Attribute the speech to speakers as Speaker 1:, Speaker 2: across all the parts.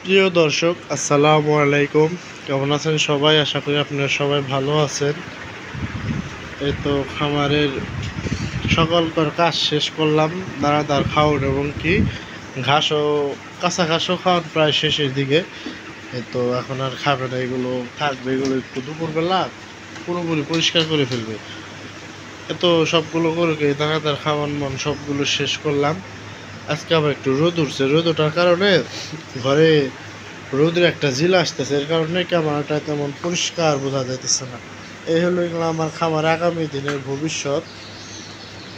Speaker 1: প্রিয় দর্শক, আসসালামু আলাইকুম। কেমন আছেন সবাই? আশা করি আপনারা সবাই ভালো আছেন। এই তো খামারের সকলকার কাজ শেষ করলাম, দানাদার খাওয়ান এবং কি ঘাসও, কাঁচা ঘাসও খাওয়ান প্রায় শেষের দিকে। এই তো এখন আর খাবে না, এগুলো থাকবে, এগুলো একটু দুপুরবেলা পুরোপুরি পরিষ্কার করে ফেলবে। এত সবগুলো করে দানাদার খাওয়ান মন সবগুলো শেষ করলাম। আজকে আবার একটু রোদ উঠছে, রোদ ওঠার কারণে ঘরে রোদের একটা ঝিল আসতেছে, এর কারণে ক্যামেরাটা তেমন পরিষ্কার বোঝা যাইতেছে না। এই হলো এগুলো আমার খামার আগামী দিনের ভবিষ্যৎ।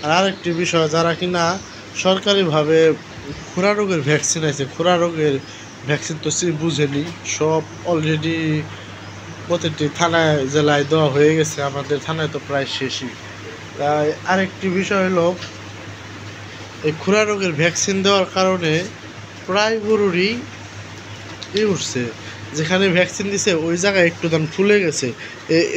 Speaker 1: আর আরেকটি বিষয়, যারা কিনা সরকারিভাবে খুরা রোগের ভ্যাকসিন আছে, খুরা রোগের ভ্যাকসিন তো সে বুঝেনি, সব অলরেডি প্রতিটি থানায় জেলায় দেওয়া হয়ে গেছে, আমাদের থানায় তো প্রায় শেষই। তাই আরেকটি বিষয় হলো, এই খুরা রোগের ভ্যাকসিন দেওয়ার কারণে প্রায় গরুরই উঠছে, যেখানে ভ্যাকসিন দিছে ওই জায়গায় একটু দান ফুলে গেছে,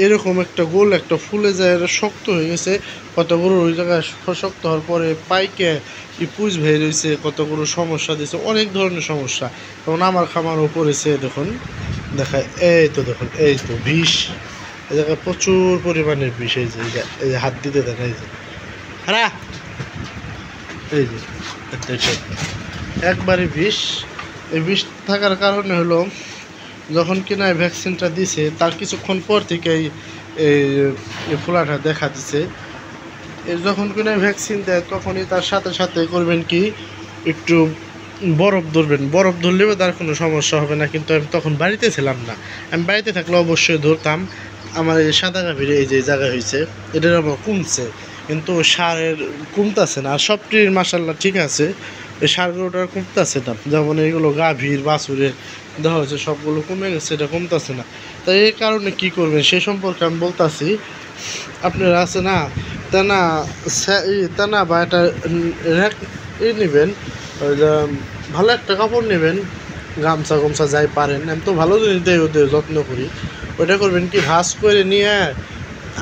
Speaker 1: এরকম একটা গোল একটা ফুলে যায়, এটা শক্ত হয়ে গেছে। কত গরুর ওই জায়গায় শক্ত হওয়ার পরে পাইকে কি পুজ ভেয়ে রয়েছে, কত গরু সমস্যা দিছে, অনেক ধরনের সমস্যা। যেমন আমার খামারও পড়েছে, দেখুন দেখায়, এই তো দেখুন, এই তো বিষ, এই জায়গায় প্রচুর পরিমাণের বিষ। এই যে হাত দিতে দেখাই যে হ্যাঁ, এই যে একবারে বিষ। এই বিষ থাকার কারণে হলো, যখন কিনা এই ভ্যাকসিনটা দিছে তার কিছুক্ষণ পর থেকেই এই ফোলাটা দেখা দিছে। যখন কিনা ভ্যাকসিন দেয় তখনই তার সাথে সাথে করবেন কি, একটু বরফ ধরবেন, বরফ ধরলেও তার কোনো সমস্যা হবে না। কিন্তু আমি তখন বাড়িতে ছিলাম না, আমি বাড়িতে থাকলে অবশ্যই ধরতাম। আমার এই সাদা গাভীর এই যে জায়গা হয়েছে, এটার আমার কমছে, কিন্তু সারের কমতেছে না। আর সবটির মাসাল্লাহ ঠিক আছে, এই সারগুলোটার কমতেছে না। যেমন এইগুলো গাভীর বাছুরের দেখা হচ্ছে সবগুলো কমে গেছে, এটা কমতেছে না। তাই এই কারণে কি করবেন সে সম্পর্কে আমি বলতাছি। আপনারা আছে না টানা, টানা বা একটা নেবেন, ওই যে ভালো একটা কাপড় নেবেন, গামছা গামছা যাই পারেন, আমি তো ভালো জিনিস দেয় ওদের যত্ন করি। ওইটা করবেন কি, ভাজ করে নিয়ে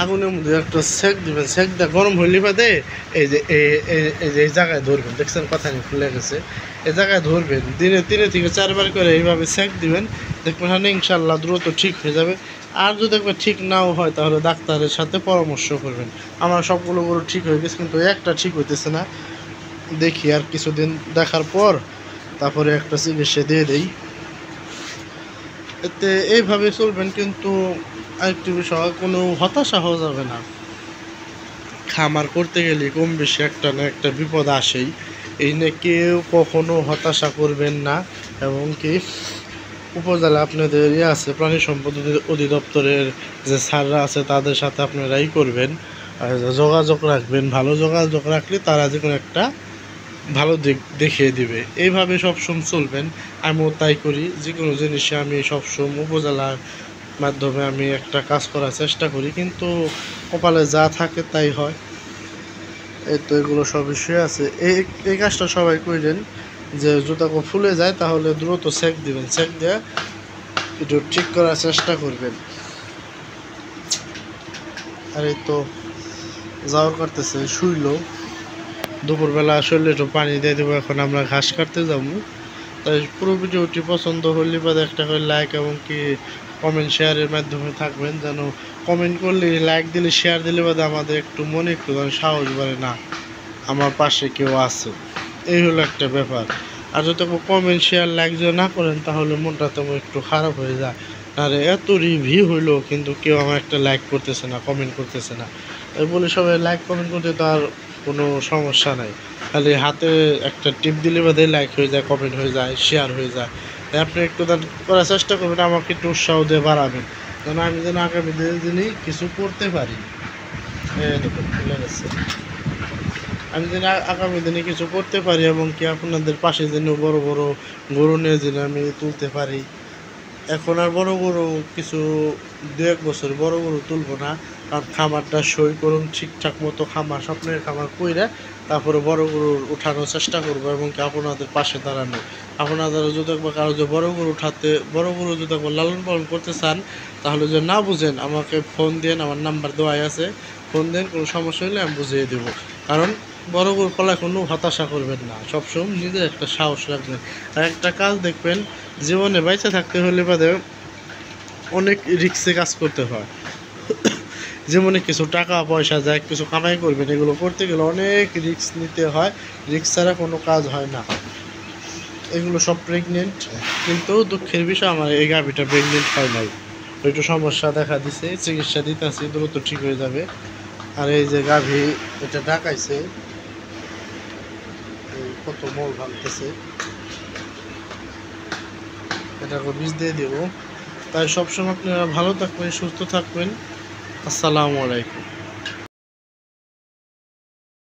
Speaker 1: আগুনের মধ্যে একটা সেক দিবেন, সেক দিয়ে গরম হইলে বাদে এই যে এই জায়গায় ধরবেন, দেখছেন কথা নিয়ে খুলে গেছে, এই জায়গায় ধরবেন, দিনে 3 থেকে 4 বার করে এইভাবে সেক দিবেন, দেখবেন হ্যাঁ ইনশাল্লাহ দ্রুত ঠিক হয়ে যাবে। আর যদি একবার ঠিক নাও হয় তাহলে ডাক্তারের সাথে পরামর্শ করবেন। আমার সবগুলো গরু ঠিক হয়ে গেছে, কিন্তু একটা ঠিক হইতেছে না। দেখি আর কিছুদিন দেখার পর তারপরে একটা চিকিৎসা দিয়ে দেই। এতে এইভাবে চলবেন। কিন্তু আরেকটি বিষয়, কোনো হতাশা হওয়া যাবে না। খামার করতে গেলে কম বেশি একটা না একটা বিপদ আসেই, এই নিয়ে কেউ কখনো হতাশা করবেন না। এবং কি উপজেলা আপনাদের আছে, প্রাণী সম্পদ অধিদপ্তরের যে স্যাররা আছে তাদের সাথে আপনারাই করবেন, আর যোগাযোগ রাখবেন। ভালো যোগাযোগ রাখলে তারা যে কোনো একটা ভালো দিক দেখিয়ে দিবে। এইভাবে সবসময় চলবেন, আমিও তাই করি। যে কোনো জিনিসে আমি সবসময় উপজেলার মাধ্যমে আমি একটা কাজ করার চেষ্টা করি, কিন্তু কপালে যা থাকে তাই হয়। এই তো এগুলো সব বিষয় আছে। এই কাজটা সবাই করলেন, যে জুতা ফুলে যায় তাহলে দ্রুত সেক দিবেন, সেক দিয়ে একটু ঠিক করার চেষ্টা করবেন। আর এই তো যাওয়ার করতেছে, শুইল, দুপুরবেলা শরীরে একটু পানি দিয়ে দেবো। এখন আমরা ঘাস কাটতে যাবো। তাই পুরো ভিডিওটি পছন্দ হলে বা একটা করে লাইক এবং কি কমেন্ট শেয়ারের মাধ্যমে থাকবেন, যেন কমেন্ট করলে, লাইক দিলে, শেয়ার দিলে বাদে আমাদের একটু মনে একটু সাহস বাড়ে, না আমার পাশে কেউ আছে। এই হলো একটা ব্যাপার। আর যদি কমেন্ট শেয়ার লাইক যদি না করেন তাহলে মনটা তেমন একটু খারাপ হয়ে যায়। আর এত রিভিউ হইলো কিন্তু কেউ আমার একটা লাইক করতেছে না, কমেন্ট করতেছে না। তাই বলে সবাই লাইক কমেন্ট করতে তার কোনো সমস্যা নাই, খালি হাতে একটা টিপ দিলে বাদে লাইক হয়ে যায়, কমেন্ট হয়ে যায়, শেয়ার হয়ে যায়। তাই আপনি একটু করার চেষ্টা করবেন, আমাকে একটু উৎসাহ দিয়ে বাড়াবেন, যেন আমি যেন আগামী দিনে কিছু করতে পারি। দেখুন খুলে গেছে, আমি যেন আগামী দিনে কিছু করতে পারি এবং কি আপনাদের পাশে যেন বড় বড় গরু নিয়ে যেন আমি তুলতে পারি। এখন আর বড় গরু কিছু 2-1 বছর বড় গরু তুলবো না, কারণ খামারটা সই করুন ঠিকঠাক মতো, খামার স্বপ্নের খামার কইরা তারপরে বড় গরু উঠানোর চেষ্টা করবো এবং কি আপনাদের পাশে দাঁড়ানো। আপনারা যদি একবার কারো যে বড় গরু উঠাতে, বড় গরু যদি একবার লালন পালন করতে চান, তাহলে যে না বুঝেন আমাকে ফোন দেন, আমার নাম্বার দেওয়াই আছে, ফোন দেন, কোনো সমস্যা হলে আমি বুঝিয়ে দেবো। কারণ বড় গরু পালায় কোনো হতাশা করবেন না, সবসময় নিজের একটা সাহস রাখবেন। আর একটা কাজ দেখবেন, জীবনে বেঁচে থাকতে হলে বাদে অনেক রিস্কে কাজ করতে হয়। যেমন কিছু টাকা পয়সা যায়, কিছু কামাই করবেন, এগুলো করতে গেলে অনেক রিস্ক নিতে হয়। রিস্ক ছাড়া কোনো কাজ হয় না। এগুলো সব প্রেগনেন্ট, কিন্তু দুঃখের বিষয় আমার এই গাভিটা প্রেগনেন্ট হয় নাই। একটু সমস্যা দেখা দিছে, চিকিৎসা দিতেছি, দ্রুত ঠিক হয়ে যাবে। আর এই যে গাভী, এটা ডাকাইছে, কত মল ভাঙতেছে, এটাকে বীজ দিয়ে দেবো। তাই সবসময় আপনারা ভালো থাকবেন, সুস্থ থাকবেন। আসসালামু আলাইকুম।